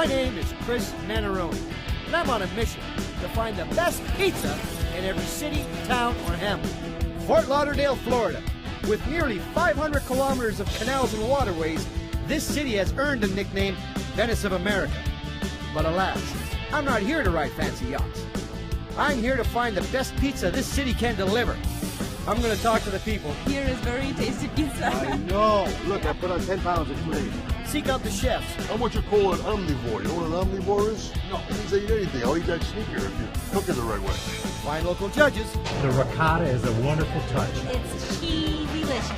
My name is Chris Manaroni, and I'm on a mission to find the best pizza in every city, town, or hamlet. Fort Lauderdale, Florida. With nearly 500 kilometers of canals and waterways, this city has earned the nickname Venice of America. But alas, I'm not here to ride fancy yachts. I'm here to find the best pizza this city can deliver. I'm going to talk to the people. Here is very tasty pizza. I know. Look, I put on 10 pounds in 2 days. Seek out the chefs. I'm what you call an omnivore. You know what an omnivore is? No. It means I eat anything. I'll eat that sneaker if you cook it the right way. Find local judges. The ricotta is a wonderful touch. It's cheesy-licious.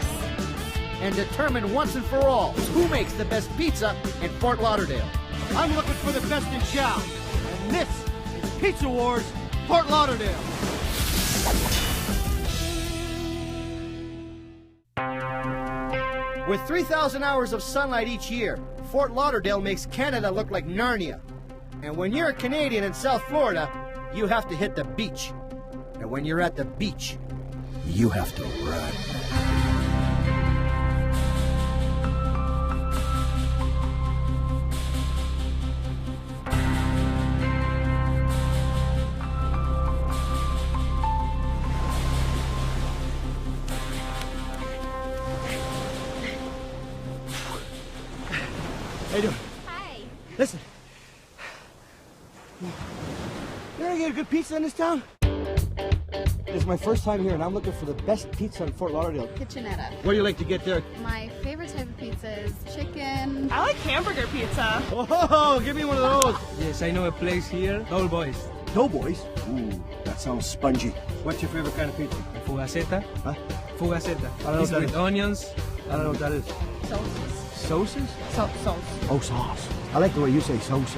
And determine once and for all who makes the best pizza in Fort Lauderdale. I'm looking for the best in Chow. And this is Pizza Wars, Fort Lauderdale. With 3,000 hours of sunlight each year, Fort Lauderdale makes Canada look like Narnia. And when you're a Canadian in South Florida, you have to hit the beach. And when you're at the beach, you have to run. How you doing? Hi. Listen. You ever get a good pizza in this town? This is my first time here, and I'm looking for the best pizza in Fort Lauderdale. Kitchenetta. What do you like to get there? My favorite type of pizza is chicken. I like hamburger pizza. Oh, give me one of those. Yes, I know a place here, Doughboys. Doughboys? Ooh, that sounds spongy. What's your favorite kind of pizza? Fugaceta. Huh? Fugaceta. I don't know It's what that with is. onions. I don't know what that is. Sauces. Sauces? Sauce. Oh, sauce. I like the way you say sauces.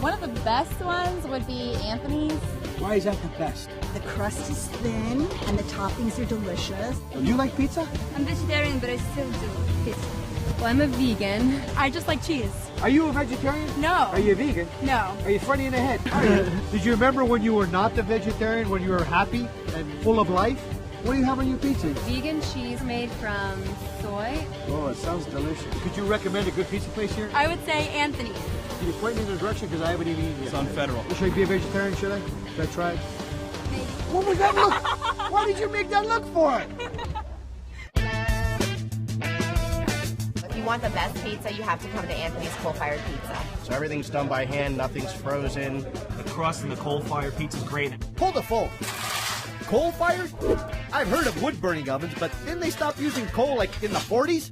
One of the best ones would be Anthony's. Why is that the best? The crust is thin and the toppings are delicious. Do you like pizza? I'm vegetarian, but I still do pizza. Well, I'm a vegan. I just like cheese. Are you a vegetarian? No. Are you a vegan? No. Are you funny in the head? Did you remember when you were not the vegetarian, when you were happy and full of life? What do you have on your pizza? Vegan cheese made from soy. Oh, it sounds delicious. Could you recommend a good pizza place here? I would say Anthony's. Can you point me in the direction? Because I haven't even eaten yet. It's on Federal. Should I be a vegetarian, should I? Should I try it? What was that look? Why did you make that look for it? If you want the best pizza, you have to come to Anthony's Coal-Fired Pizza. So everything's done by hand, nothing's frozen. The crust and the coal-fired pizza is great. Hold the phone. Coal-fired? I've heard of wood-burning ovens, but didn't they stop using coal like in the 40s?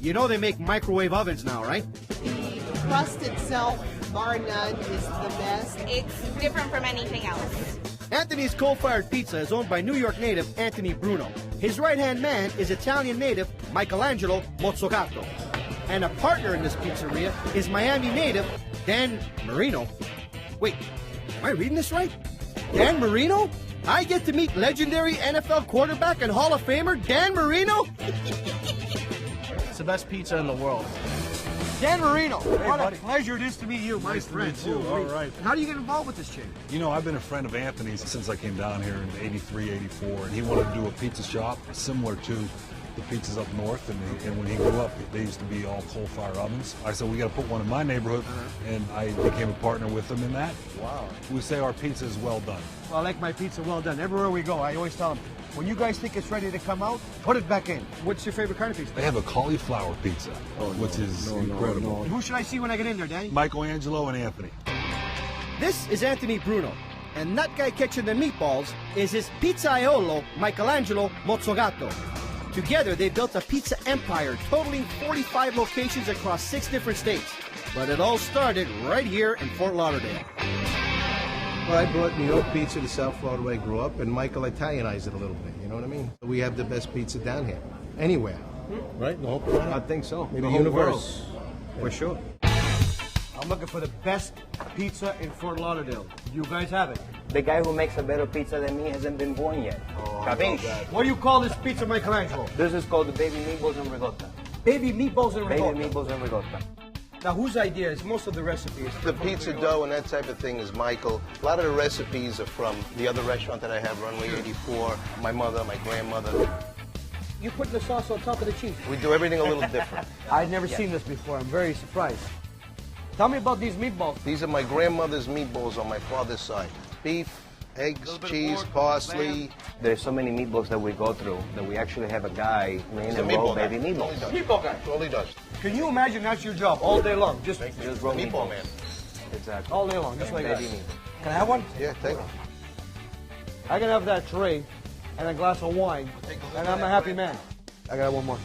You know they make microwave ovens now, right? The crust itself, bar none, is the best. It's different from anything else. Anthony's Coal-Fired Pizza is owned by New York native Anthony Bruno. His right-hand man is Italian native Michelangelo Mozzogato. And a partner in this pizzeria is Miami native Dan Marino. Wait, am I reading this right? Dan Marino? I get to meet legendary NFL quarterback and Hall of Famer Dan Marino? It's the best pizza in the world. Dan Marino, what buddy. a pleasure it is to meet you, my Nice to friend. meet you. Holy. All right. How do you get involved with this chain? You know, I've been a friend of Anthony's since I came down here in 83, 84, and he wanted to do a pizza shop similar to the pizzas up north, and when he grew up, they used to be all coal-fired ovens. I said, we got to put one in my neighborhood, and I became a partner with him in that. Wow. We say our pizza is well done. Well, I like my pizza well done. Everywhere we go, I always tell them, when you guys think it's ready to come out, put it back in. What's your favorite kind of pizza? They have a cauliflower pizza, which is incredible. Who should I see when I get in there, Danny? Michelangelo and Anthony. This is Anthony Bruno, and that guy catching the meatballs is his pizzaiolo, Michelangelo Mozzogato. Together, they built a pizza empire totaling 45 locations across 6 different states. But it all started right here in Fort Lauderdale. Well, I brought New York pizza to South Florida where I grew up, and Michael Italianized it a little bit, you know what I mean? We have the best pizza down here. Anywhere. Right? The whole planet? I think so. Maybe The the whole universe. For sure. I'm looking for the best pizza in Fort Lauderdale. You guys have it. The guy who makes a better pizza than me hasn't been born yet. Capiche? What do you call this pizza, Michelangelo? This is called the baby meatballs and ricotta. Baby meatballs and ricotta. Baby meatballs and ricotta. Now, whose idea is most of the recipes? The pizza dough and that type of thing is Michael. A lot of the recipes are from the other restaurant that I have, Runway 84, my mother, my grandmother. You put the sauce on top of the cheese. We do everything a little different. I've never seen this before. I'm very surprised. Tell me about these meatballs. These are my grandmother's meatballs on my father's side. Beef, eggs, cheese, parsley. There's so many meatballs that we go through that we actually have a guy making a roll baby meatballs. Meatball guy. That's all he does. Can you imagine that's your job all day long? Just roll meatball man. Exactly. all day long, just like that. Baby meatball. Can I have one? Yeah, take it. I can have that tray and a glass of wine, and I'm a happy man. I got one more.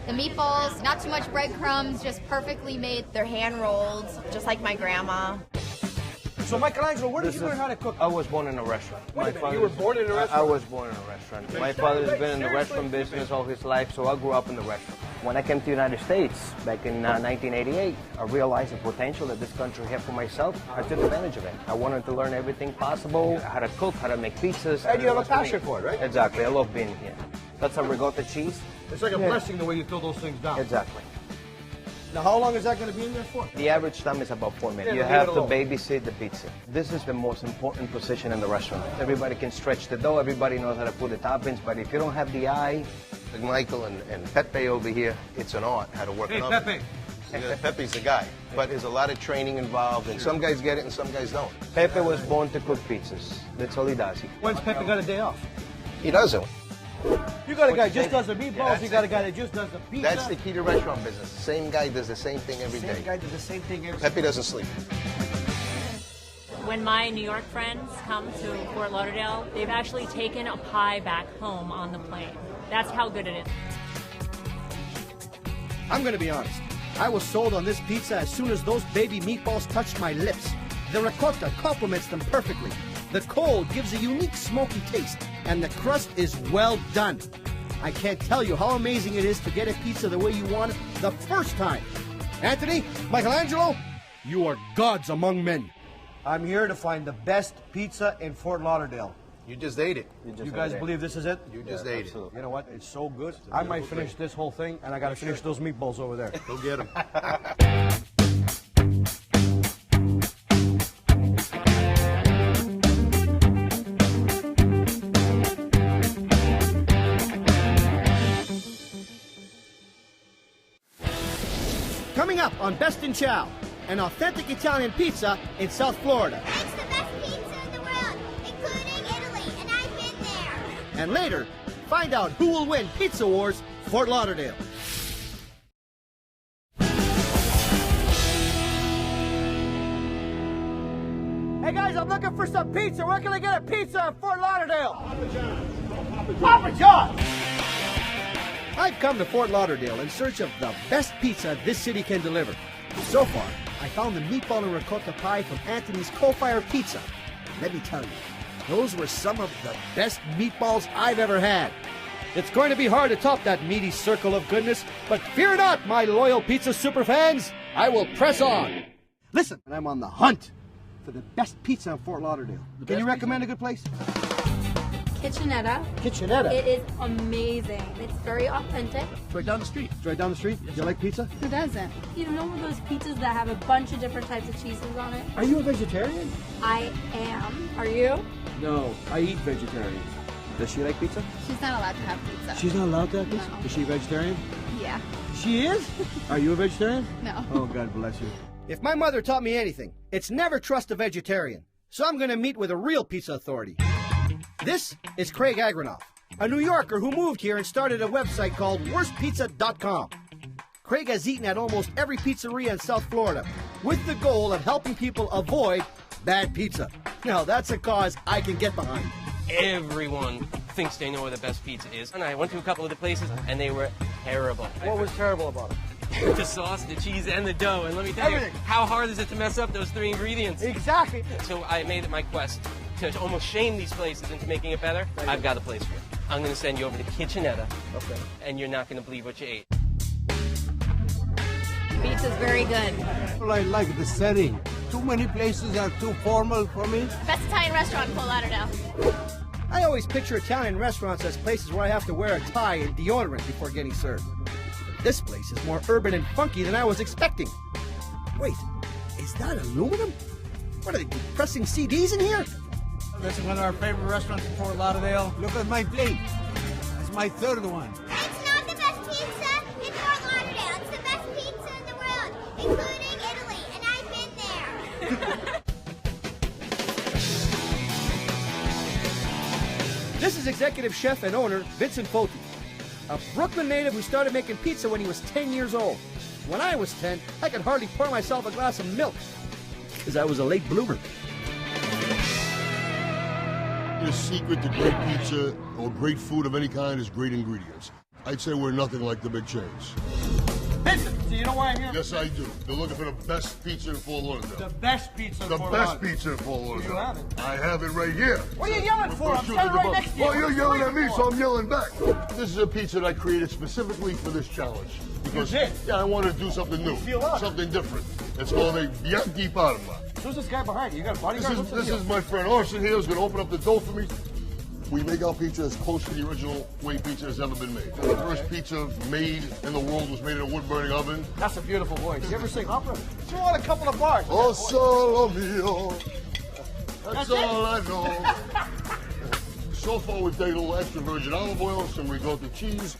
The meatballs, not too much breadcrumbs, just perfectly made. They're hand rolled, just like my grandma. So, Michelangelo, where did you learn how to cook? I was born in a restaurant. Wait a minute, you were born in a restaurant? I was born in a restaurant. My father's been in the restaurant business all his life, so I grew up in the restaurant. When I came to the United States back in 1988, I realized the potential that this country had for myself. I took advantage of it. I wanted to learn everything possible, how to cook, how to make pizzas. And you have a passion for it, right? Exactly. I love being here. That's a ricotta cheese. It's like a blessing the way you throw those things down. Exactly. Now, how long is that going to be in there for? The average time is about 4 minutes. Yeah, You leave have it to alone. babysit the pizza. This is the most important position in the restaurant. Everybody can stretch the dough, everybody knows how to put the toppings, but if you don't have the eye... Like Michael and Pepe over here, it's an art how to work an oven. Pepe. Yeah, Pepe's the guy. But there's a lot of training involved, and some guys get it and some guys don't. Pepe was born to cook pizzas. That's all he does. When's Pepe got a day off? He doesn't. You got a guy that just does the meatballs, you got a guy that just does the pizza. That's the key to restaurant business. The same guy does the same thing every day. Same guy does the same thing every Pepe doesn't sleep. When my New York friends come to Fort Lauderdale, they've actually taken a pie back home on the plane. That's how good it is. I'm going to be honest. I was sold on this pizza as soon as those baby meatballs touched my lips. The ricotta complements them perfectly. The cold gives a unique smoky taste, and the crust is well done. I can't tell you how amazing it is to get a pizza the way you want it the first time. Anthony, Michelangelo, you are gods among men. I'm here to find the best pizza in Fort Lauderdale. You just ate it. You guys believe this is it? You just ate it. You know what? It's so good. I might finish this whole thing, and I got to finish those meatballs over there. Go get them. Coming up on Best in Chow, an authentic Italian pizza in South Florida. It's the best pizza in the world, including Italy, and I've been there. And later, find out who will win Pizza Wars Fort Lauderdale. Hey guys, I'm looking for some pizza. Where can I get a pizza in Fort Lauderdale? Papa John! I've come to Fort Lauderdale in search of the best pizza this city can deliver. So far, I found the meatball and ricotta pie from Anthony's Coal-Fired Pizza. Let me tell you, those were some of the best meatballs I've ever had. It's going to be hard to top that meaty circle of goodness, but fear not, my loyal pizza superfans. I will press on. Listen, I'm on the hunt for the best pizza in Fort Lauderdale. Can you recommend a good place? Kitchenetta. Kitchenetta? It is amazing. It's very authentic. It's right down the street. It's right down the street? Do you like pizza? Who doesn't? You know those pizzas that have a bunch of different types of cheeses on it? Are you a vegetarian? I am. Are you? No, I eat vegetarian. Does she like pizza? She's not allowed to have pizza. She's not allowed to have pizza? No. Is she a vegetarian? Yeah. She is? Are you a vegetarian? No. Oh, God bless you. If my mother taught me anything, it's never trust a vegetarian. So I'm going to meet with a real pizza authority. This is Craig Agronoff, a New Yorker who moved here and started a website called worstpizza.com. Craig has eaten at almost every pizzeria in South Florida with the goal of helping people avoid bad pizza. Now, that's a cause I can get behind. Everyone thinks they know where the best pizza is. And I went to a couple of the places, and they were terrible. What was terrible about it? The sauce, the cheese, and the dough. And let me tell you, how hard is it to mess up those three ingredients? Exactly. So I made it my quest to almost shame these places into making it better. I've got a place for you. I'm going to send you over to Kitchenetta. Okay. And you're not going to believe what you ate. Pizza's very good. Well, I like the setting. Too many places are too formal for me. Best Italian restaurant in Fort Lauderdale. I always picture Italian restaurants as places where I have to wear a tie and deodorant before getting served. But this place is more urban and funky than I was expecting. Wait, is that aluminum? What are they, pressing CDs in here? This is one of our favorite restaurants in Fort Lauderdale. Look at my plate. That's my third one. It's not the best pizza in Fort Lauderdale. It's the best pizza in the world, including is executive chef and owner Vincent Foti, a Brooklyn native who started making pizza when he was 10 years old. When I was 10, I could hardly pour myself a glass of milk because I was a late bloomer. The secret to great pizza or great food of any kind is great ingredients. I'd say we're nothing like the big chains. Vincent, do you know why I'm here? Yes, I do. They're looking for the best pizza in Fort Lauderdale. The best pizza in Fort Lauderdale. The best pizza in Fort Lauderdale. You have it. I have it right here. What are you yelling for? I'm standing right next to you. Well, you're yelling at me, so I'm yelling back. This is a pizza that I created specifically for this challenge. Because, yeah, I wanted to do something new, something different. It's called a Bianchi Parma. Who's this guy behind you? You got a bodyguard? This is my friend Orson here, who's going to open up the dough for me. We make our pizza as close to the original way pizza has ever been made. The first pizza made in the world was made in a wood-burning oven. That's a beautiful voice. You ever sing opera? Throw on a couple of bars. Oh, solo mio. That's all I know. So far, we've taken a little extra virgin olive oil, some ricotta cheese.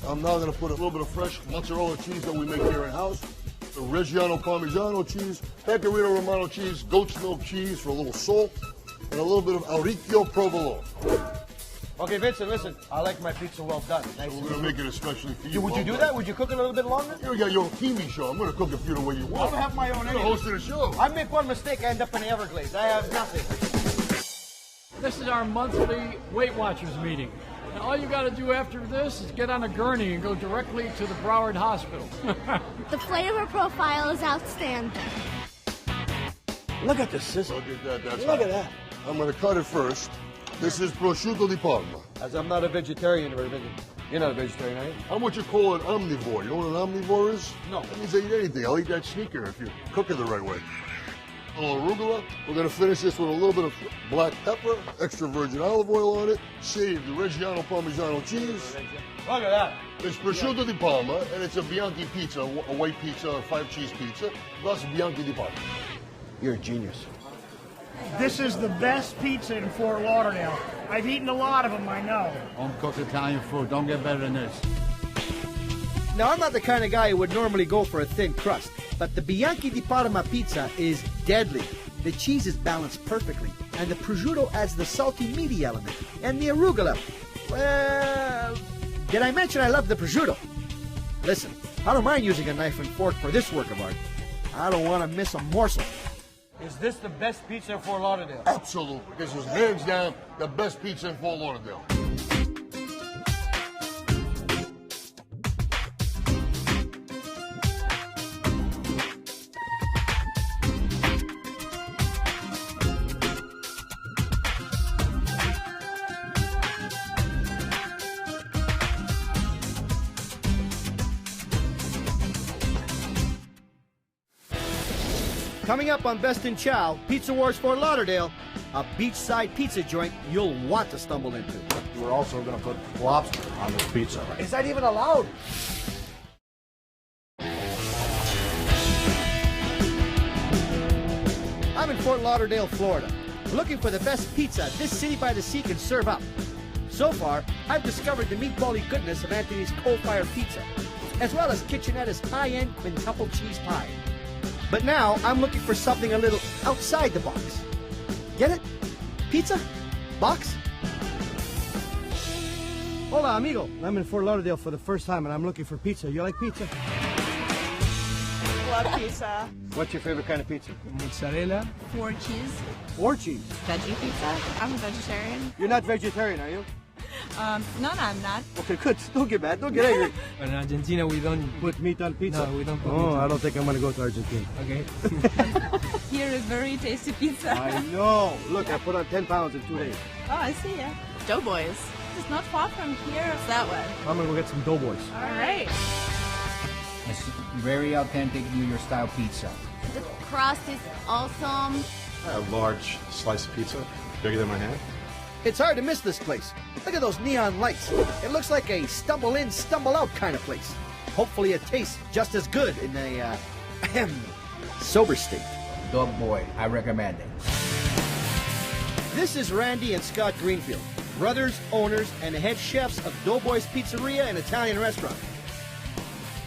I'm now going to put a little bit of fresh mozzarella cheese that we make here in-house. The Reggiano Parmigiano cheese, Pecorino Romano cheese, goat's milk cheese for a little salt, and a little bit of Auricchio Provolone. Okay, Vincent, listen. I like my pizza well done. Nice. We're going to make it especially for you. Would you do that? Would you cook it a little bit longer? You got your own TV show. I'm going to cook it for you the way you want. I have my own. You're the host of the show. I make one mistake, I end up in the Everglades. I have nothing. This is our monthly Weight Watchers meeting. And all you got to do after this is get on a gurney and go directly to the Broward Hospital. The flavor profile is outstanding. Look at the sizzle. Look at that. Look at that. I'm going to cut it first. This is prosciutto di Parma. As I'm not a vegetarian, you're not a vegetarian, are you? How much you call an omnivore? You know what an omnivore is? No. That means I eat anything. I'll eat that sneaker if you cook it the right way. A little arugula. We're going to finish this with a little bit of black pepper, extra virgin olive oil on it, shaved the Reggiano Parmigiano cheese. Look at that. It's prosciutto di Parma, and it's a Bianchi pizza, a white pizza, a 5-cheese pizza, plus Bianchi di Parma. You're a genius. This is the best pizza in Fort Lauderdale. I've eaten a lot of them, I know. Home-cooked Italian food. Don't get better than this. Now, I'm not the kind of guy who would normally go for a thin crust, but the Bianchi di Parma pizza is deadly. The cheese is balanced perfectly, and the prosciutto adds the salty meaty element, and the arugula. Well, did I mention I love the prosciutto? Listen, I don't mind using a knife and fork for this work of art. I don't want to miss a morsel. Is this the best pizza in Fort Lauderdale? Absolutely. This is hands down the best pizza in Fort Lauderdale. Coming up on Best in Chow, Pizza Wars Fort Lauderdale, a beachside pizza joint you'll want to stumble into. We're also going to put lobster on this pizza. Is that even allowed? I'm in Fort Lauderdale, Florida, looking for the best pizza this city by the sea can serve up. So far, I've discovered the meatball-y goodness of Anthony's coal-fired pizza, as well as Kitchenetta's high-end quintuple cheese pie. But now, I'm looking for something a little outside the box. Get it? Pizza? Box? Hola, amigo. I'm in Fort Lauderdale for the first time, and I'm looking for pizza. You like pizza? Love pizza. What's your favorite kind of pizza? Mozzarella. 4 cheese. 4 cheese? Veggie pizza. I'm a vegetarian. You're not vegetarian, are you? No, I'm not. Okay, good. Don't get mad. Don't get angry. In Argentina, we don't put meat on pizza. No, we don't put meat Oh, on I don't think I'm going to go to Argentina. Okay. Here is very tasty pizza. I know. Look, I put on 10 pounds in 2 days. Oh, I see ya. Doughboys. It's not far from here. It's that way. I'm going to go get some doughboys. All right. It's very authentic New York style pizza. The crust is awesome. A large slice of pizza, bigger than my hand. It's hard to miss this place. Look at those neon lights. It looks like a stumble in, stumble out kind of place. Hopefully it tastes just as good in a sober state. Dog boy, I recommend it. This is Randy and Scott Greenfield, brothers, owners, and head chefs of Doughboy's Pizzeria and Italian restaurant.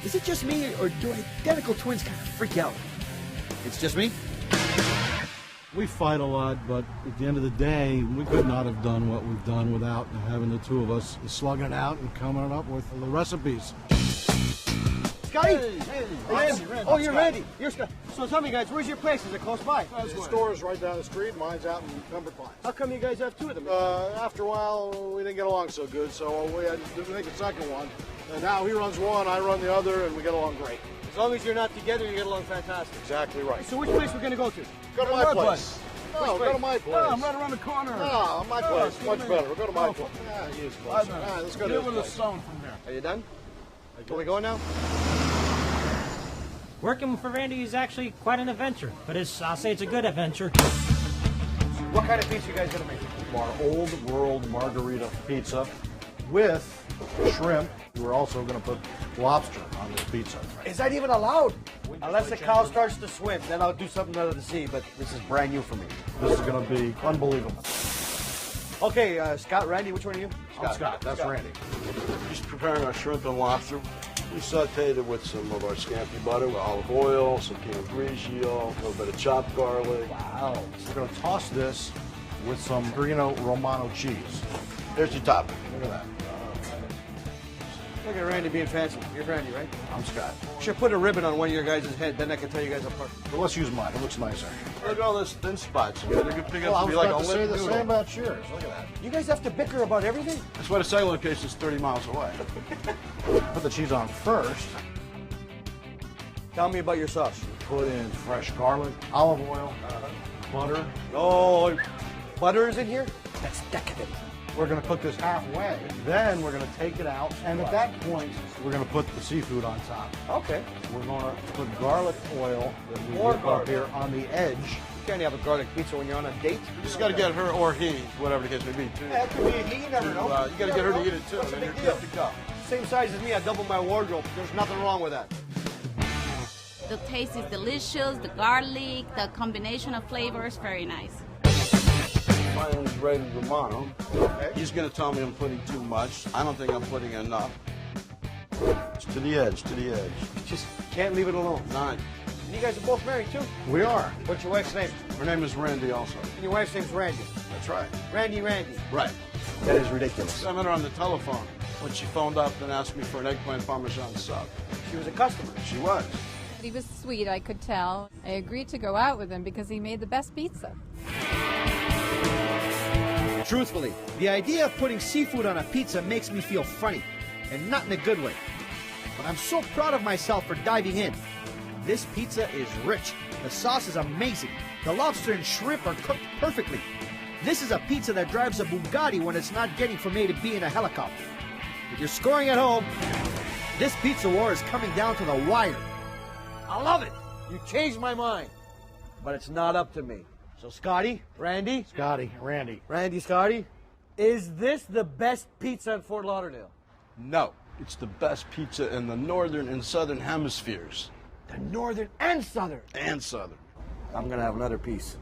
Is it just me, or do identical twins kind of freak out? It's just me? We fight a lot, but at the end of the day, we could not have done what we've done without having the two of us slugging it out and coming up with the recipes. Scotty? Hey, Randy. Oh, you're Scotty. Randy. You're Scotty. So tell me, guys, where's your place? Is it close by? The store is right down the street. Mine's out in Pembroke Pines. How come you guys have two of them? After a while, we didn't get along so good, so we had to make a second one. And now he runs one, I run the other, and we get along great. As long as you're not together, you get along fantastic. Exactly right. So which place we're going to go to? Go to my place. No, go to my place. Oh, I'm right around the corner. No, my place. Much better. We'll go to my place. Yeah, he is close. All right, let's go to Give his it a place. stone from there. Are you done? Can we go now? Working for Randy is actually quite an adventure, but I'll say it's a good adventure. What kind of pizza you guys going to make? Our old world margarita pizza with shrimp. We're also going to put lobster on this pizza. Is that even allowed? Unless the cow starts to swim, then I'll do something out of the sea, but this is brand new for me. This is going to be unbelievable. Okay, Scott, Randy, which one are you? I'm Scott. That's Randy. Just preparing our shrimp and lobster. We sauteed it with some of our scampi butter, with olive oil, some Pinot Grigio, a little bit of chopped garlic. Wow. We're going to toss this with some Perino Romano cheese. There's your topping. Look at that. Look at Randy being fancy. You're Randy, right? I'm Scott. Should put a ribbon on one of your guys' head, then I can tell you guys apart. But let's use mine. It looks nicer. Look at all this thin spots. You can pick Well, I up to was be like about a to say lit the noodle. same about yours. Look at that. You guys have to bicker about everything? That's why the cellular location is 30 miles away. Put the cheese on first. Tell me about your sauce. Put in fresh garlic, olive oil, butter. Oh, butter is in here? That's decadent. We're going to cook this halfway. Then we're going to take it out. And at that point, we're going to put the seafood on top. Okay. We're going to put garlic oil that we More whip up garlic. here on the edge. You can't have a garlic pizza when you're on a date. You just got to get her or he, whatever the case may be, too. Yeah, it could be a he, you never know. You got to get her to eat it, too. What's the Then big you're deal? good to go. Same size as me, I double my wardrobe. There's nothing wrong with that. The taste is delicious, the garlic, the combination of flavors, very nice. My name is Ray Romano. Okay. He's going to tell me I'm putting too much. I don't think I'm putting enough. It's to the edge, to the edge. Just can't leave it alone. Nine. And you guys are both married, too? We are. What's your wife's name? Her name is Randy also. And your wife's name's Randy. That's right. Randy. Right. That is ridiculous. I met her on the telephone when she phoned up and asked me for an eggplant parmesan sub. She was a customer. She was. He was sweet, I could tell. I agreed to go out with him because he made the best pizza. Truthfully, the idea of putting seafood on a pizza makes me feel funny, and not in a good way. But I'm so proud of myself for diving in. This pizza is rich. The sauce is amazing. The lobster and shrimp are cooked perfectly. This is a pizza that drives a Bugatti when it's not getting from A to B in a helicopter. If you're scoring at home, this pizza war is coming down to the wire. I love it. You changed my mind. But it's not up to me. So Scotty, Randy, Randy, Scotty, is this the best pizza in Fort Lauderdale? No. It's the best pizza in the northern and southern hemispheres. The northern and southern. And southern. I'm gonna have another piece.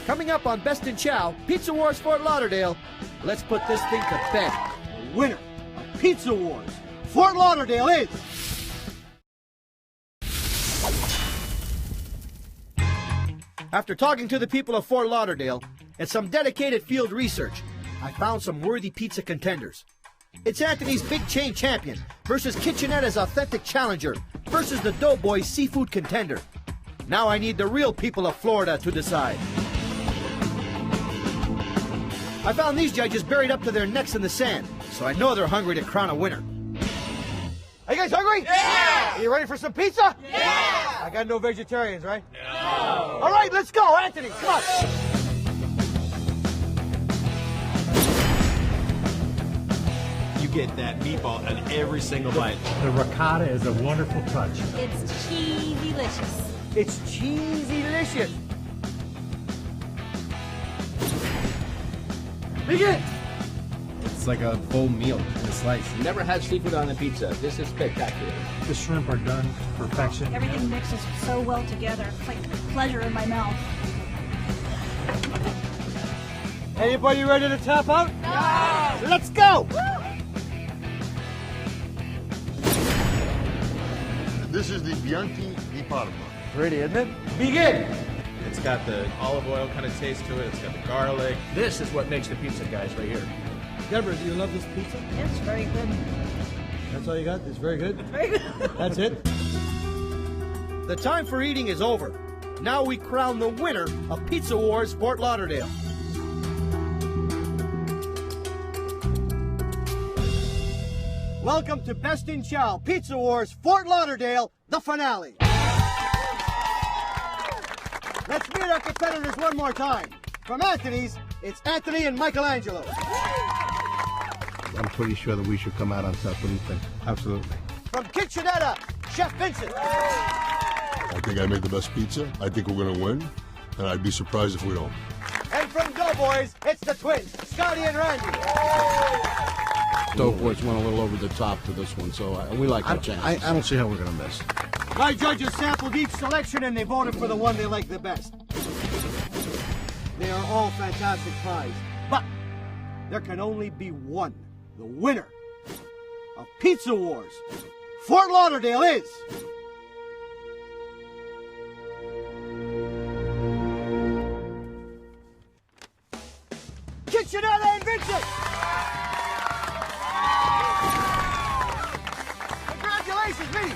Coming up on Best in Chow, Pizza Wars Fort Lauderdale. Let's put this thing to bed. The winner of Pizza Wars Fort Lauderdale is... After talking to the people of Fort Lauderdale and some dedicated field research, I found some worthy pizza contenders. It's Anthony's Big Chain Champion versus Kitchenetta's Authentic Challenger versus the Doughboy's Seafood Contender. Now I need the real people of Florida to decide. I found these judges buried up to their necks in the sand, so I know they're hungry to crown a winner. Are you guys hungry? Yeah! Are you ready for some pizza? Yeah! I got no vegetarians, right? No! All right, let's go, Anthony, come on! You get that meatball on every single bite. The ricotta is a wonderful touch. It's cheesy-licious. It's cheesy-licious. Begin! It's It's like a full meal in a slice. Never had seafood on a pizza. This is spectacular. The shrimp are done to perfection. Everything mixes so well together. It's like pleasure in my mouth. Anybody ready to tap out? No! Let's go! This is the Bianchi di Parma. Pretty, isn't it? Begin! It's got the olive oil kind of taste to it. It's got the garlic. This is what makes the pizza, guys, right here. Deborah, do you love this pizza? It's very good. That's all you got? It's very good? It's very good. That's it? The time for eating is over. Now we crown the winner of Pizza Wars Fort Lauderdale. Welcome to Best in Chow Pizza Wars Fort Lauderdale, the finale. Let's meet our competitors one more time. From Anthony's, it's Anthony and Michelangelo. I'm pretty sure that we should come out on top. What do you think? Absolutely. From Kitchenetta, Chef Vincent. I think I make the best pizza. I think we're going to win, and I'd be surprised if we don't. And from Doughboys, it's the twins, Scotty and Randy. Doughboys went a little over the top for this one, so we like our chances. I don't see how we're going to miss. My judges sampled each selection and they voted for the one they like the best. They are all fantastic pies, but there can only be one. The winner of Pizza Wars Fort Lauderdale is... Kitchenetta and Vincent! Congratulations, Vinny!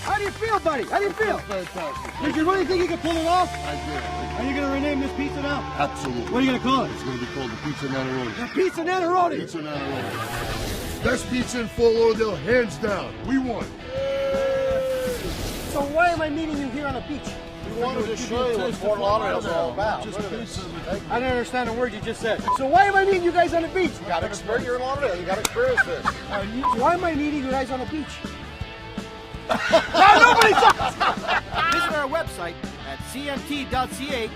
How do you feel, buddy? How do you feel? Fantastic. Did you really think you could pull it off? I did. Are you going to rename this pizza now? Absolutely. What are you going to call it? It's going to be called the Pizza Nanaroni. The Pizza Nanaroni! Pizza Nanaroni. Best pizza in Fort Lauderdale, hands down. We won. So why am I meeting you here on a beach? We wanted to show you what Fort Lauderdale's all about. I don't understand a word you just said. So why am I meeding you guys on the beach? You got to experience. You're in Lauderdale. You got to experience this. Why am I meeting you guys on the beach? Now nobody talks! Visit our website at cmt.ca